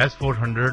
S-400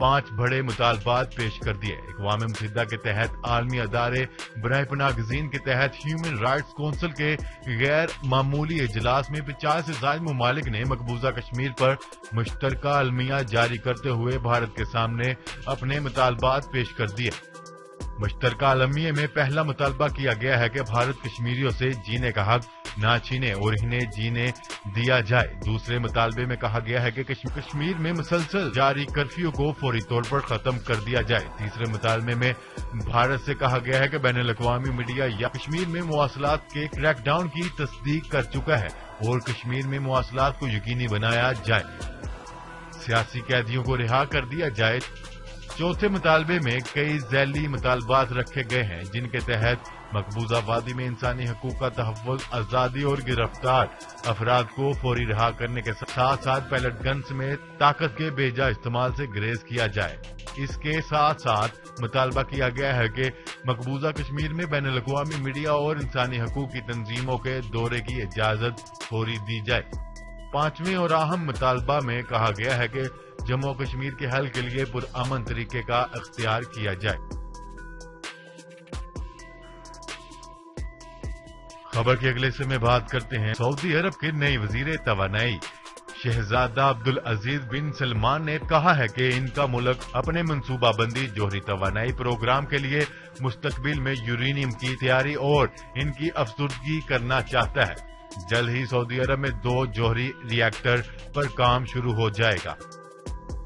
5 بڑے مطالبات پیش کر دیے۔ اقوام متحدہ کے تحت عالمی ادارے برائے پناہ گزین کے تحت ہیومن رائٹس کونسل کے غیر معمولی اجلاس میں 50 سے زائد ممالک نے مقبوضہ کشمیر پر مشترکہ المیہ جاری کرتے ہوئے بھارت کے سامنے اپنے مطالبات پیش کر دیے۔ مشترکہ المیہ میں پہلا مطالبہ کیا گیا ہے کہ بھارت کشمیریوں سے جینے کا حق نہ چھینے اور انہیں جینے دیا جائے۔ دوسرے مطالبے میں کہا گیا ہے کہ کشمیر میں مسلسل جاری کرفیو کو فوری طور پر ختم کر دیا جائے۔ تیسرے مطالبے میں بھارت سے کہا گیا ہے کہ بین الاقوامی میڈیا یا کشمیر میں مواصلات کے کریک ڈاؤن کی تصدیق کر چکا ہے اور کشمیر میں مواصلات کو یقینی بنایا جائے، سیاسی قیدیوں کو رہا کر دیا جائے۔ چوتھے مطالبے میں کئی ذیلی مطالبات رکھے گئے ہیں جن کے تحت مقبوضہ وادی میں انسانی حقوق کا تحفظ، آزادی اور گرفتار افراد کو فوری رہا کرنے کے ساتھ ساتھ پیلٹ گن سمیت طاقت کے بے جا استعمال سے گریز کیا جائے۔ اس کے ساتھ ساتھ مطالبہ کیا گیا ہے کہ مقبوضہ کشمیر میں بین الاقوامی میڈیا اور انسانی حقوق کی تنظیموں کے دورے کی اجازت فوری دی جائے۔ پانچویں اور اہم مطالبہ میں کہا گیا ہے کہ جموں و کشمیر کے حل کے لیے پرامن طریقے کا اختیار کیا جائے۔ خبر کے اگلے حصے میں بات کرتے ہیں سعودی عرب کے نئے وزیر توانائی شہزادہ عبدالعزیز بن سلمان نے کہا ہے کہ ان کا ملک اپنے منصوبہ بندی جوہری توانائی پروگرام کے لیے مستقبل میں یورینیم کی تیاری اور ان کی افزودگی کرنا چاہتا ہے۔ جلد ہی سعودی عرب میں 2 جوہری ری ایکٹر پر کام شروع ہو جائے گا۔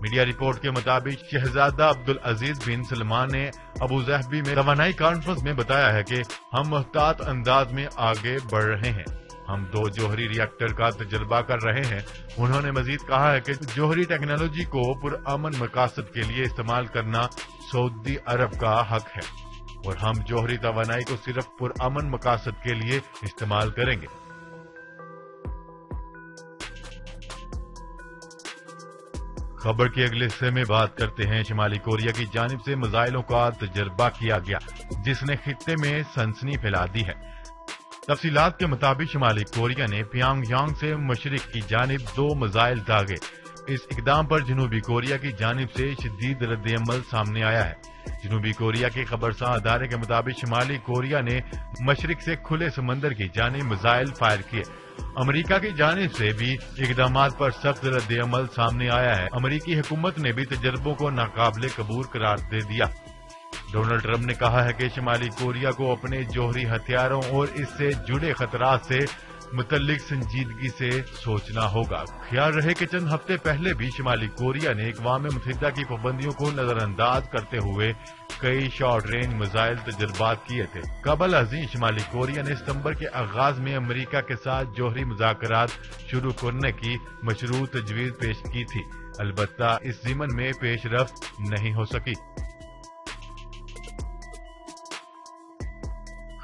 میڈیا رپورٹ کے مطابق شہزادہ عبدالعزیز بن سلمان نے ابوظہبی میں توانائی کانفرنس میں بتایا ہے کہ ہم محتاط انداز میں آگے بڑھ رہے ہیں، ہم 2 جوہری ری ایکٹر کا تجربہ کر رہے ہیں۔ انہوں نے مزید کہا ہے کہ جوہری ٹیکنالوجی کو پرامن مقاصد کے لیے استعمال کرنا سعودی عرب کا حق ہے اور ہم جوہری توانائی کو صرف پرامن مقاصد کے لیے استعمال کریں گے۔ خبر کے اگلے حصے میں بات کرتے ہیں شمالی کوریا کی جانب سے میزائلوں کا تجربہ کیا گیا جس نے خطے میں سنسنی پھیلا دی ہے۔ تفصیلات کے مطابق شمالی کوریا نے پیانگ یانگ سے مشرق کی جانب 2 میزائل داغے۔ اس اقدام پر جنوبی کوریا کی جانب سے شدید رد عمل سامنے آیا ہے۔ جنوبی کوریا کے خبرساں ادارے کے مطابق شمالی کوریا نے مشرق سے کھلے سمندر کی جانب میزائل فائر کیے۔ امریکہ کی جانب سے بھی اقدامات پر سخت رد عمل سامنے آیا ہے۔ امریکی حکومت نے بھی تجربوں کو ناقابل قبول قرار دے دیا۔ ڈونلڈ ٹرمپ نے کہا ہے کہ شمالی کوریا کو اپنے جوہری ہتھیاروں اور اس سے جڑے خطرات سے متعلق سنجیدگی سے سوچنا ہوگا۔ خیال رہے کہ چند ہفتے پہلے بھی شمالی کوریا نے اقوام متحدہ کی پابندیوں کو نظر انداز کرتے ہوئے کئی شارٹ رینج میزائل تجربات کیے تھے۔ قبل ازیں شمالی کوریا نے ستمبر کے آغاز میں امریکہ کے ساتھ جوہری مذاکرات شروع کرنے کی مشروع تجویز پیش کی تھی، البتہ اس ضمن میں پیش رفت نہیں ہو سکی۔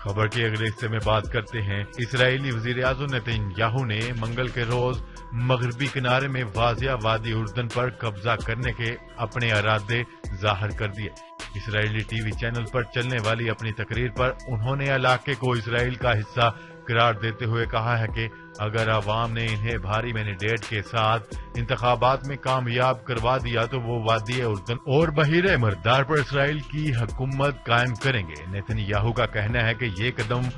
خبر کے اگلے حصے میں بات کرتے ہیں اسرائیلی وزیر اعظم نیتن یاہو نے منگل کے روز مغربی کنارے میں واضح وادی اردن پر قبضہ کرنے کے اپنے ارادے ظاہر کر دیے۔ اسرائیلی ٹی وی چینل پر چلنے والی اپنی تقریر پر انہوں نے علاقے کو اسرائیل کا حصہ قرار دیتے ہوئے کہا ہے کہ اگر عوام نے انہیں بھاری مینڈیٹ کے ساتھ انتخابات میں کامیاب کروا دیا تو وہ وادی اردن اور بحیرہ مردار پر اسرائیل کی حکومت قائم کریں گے۔ نیتن یاہو کا کہنا ہے کہ یہ قدم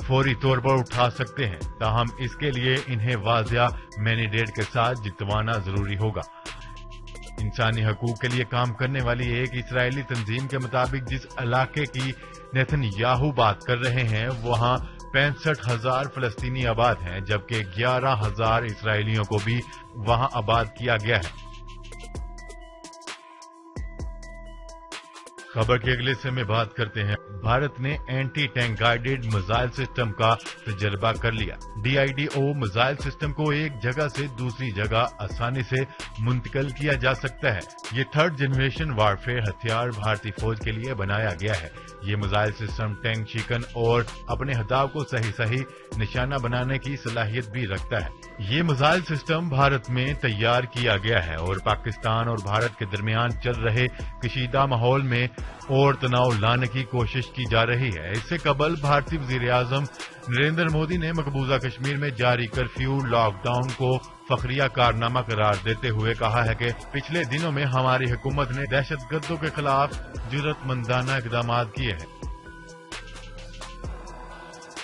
فوری طور پر اٹھا سکتے ہیں، تاہم اس کے لیے انہیں واضح مینڈیٹ کے ساتھ جتوانا ضروری ہوگا۔ انسانی حقوق کے لیے کام کرنے والی ایک اسرائیلی تنظیم کے مطابق جس علاقے کی نیتن یاہو بات کر رہے ہیں وہاں 65,000 فلسطینی آباد ہیں، جبکہ 11,000 اسرائیلیوں کو بھی وہاں آباد کیا گیا ہے۔ خبر کے اگلے حصے میں بات کرتے ہیں بھارت نے anti tank guided missile system کا تجربہ کر لیا۔ DIDO میزائل سسٹم کو ایک جگہ سے دوسری جگہ آسانی سے منتقل کیا جا سکتا ہے۔ یہ 3rd جنریشن وارفیئر ہتھیار بھارتی فوج کے لیے بنایا گیا ہے۔ یہ میزائل سسٹم ٹینک شکن اور اپنے ہدف کو صحیح نشانہ بنانے کی صلاحیت بھی رکھتا ہے۔ یہ میزائل سسٹم بھارت میں تیار کیا گیا ہے اور پاکستان اور بھارت کے درمیان چل رہے کشیدہ ماحول میں اور تناؤ لانے کی کوشش کی جا رہی ہے۔ اس سے قبل بھارتی وزیر اعظم نریندر مودی نے مقبوضہ کشمیر میں جاری کرفیو لاک ڈاؤن کو فخریہ کارنامہ قرار دیتے ہوئے کہا ہے کہ پچھلے دنوں میں ہماری حکومت نے دہشت گردوں کے خلاف جرات مندانہ اقدامات کیے ہیں۔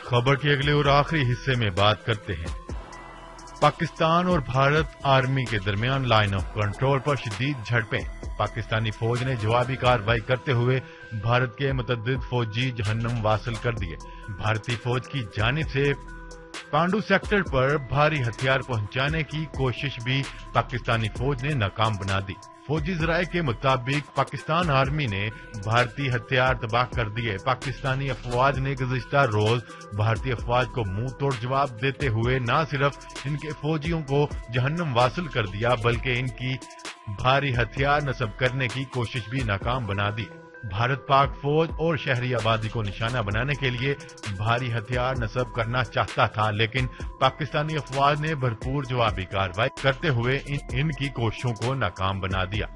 خبر کے اگلے اور آخری حصے میں بات کرتے ہیں پاکستان اور بھارت آرمی کے درمیان لائن آف کنٹرول پر شدید جھڑپیں۔ پاکستانی فوج نے جوابی کارروائی کرتے ہوئے بھارت کے متعدد فوجی جہنم واصل کر دیے۔ بھارتی فوج کی جانب سے پانڈو سیکٹر پر بھاری ہتھیار پہنچانے کی کوشش بھی پاکستانی فوج نے ناکام بنا دی۔ فوجی ذرائع کے مطابق پاکستان آرمی نے بھارتی ہتھیار تباہ کر دیے۔ پاکستانی افواج نے گزشتہ روز بھارتی افواج کو منہ توڑ جواب دیتے ہوئے نہ صرف ان کے فوجیوں کو جہنم واصل کر دیا بلکہ ان کی بھاری ہتھیار نصب کرنے کی کوشش بھی ناکام بنا دی۔ بھارت پاک فوج اور شہری آبادی کو نشانہ بنانے کے لیے بھاری ہتھیار نصب کرنا چاہتا تھا لیکن پاکستانی افواج نے بھرپور جوابی کارروائی کرتے ہوئے ان کی کوششوں کو ناکام بنا دیا۔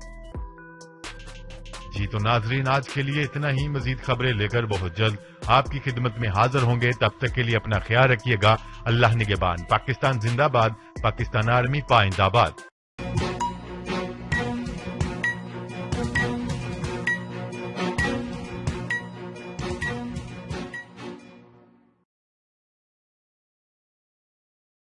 جی تو ناظرین آج کے لیے اتنا ہی، مزید خبریں لے کر بہت جلد آپ کی خدمت میں حاضر ہوں گے، تب تک کے لیے اپنا خیال رکھیے گا۔ اللہ نگہبان۔ پاکستان زندہ باد، پاکستان آرمی پائندہ باد۔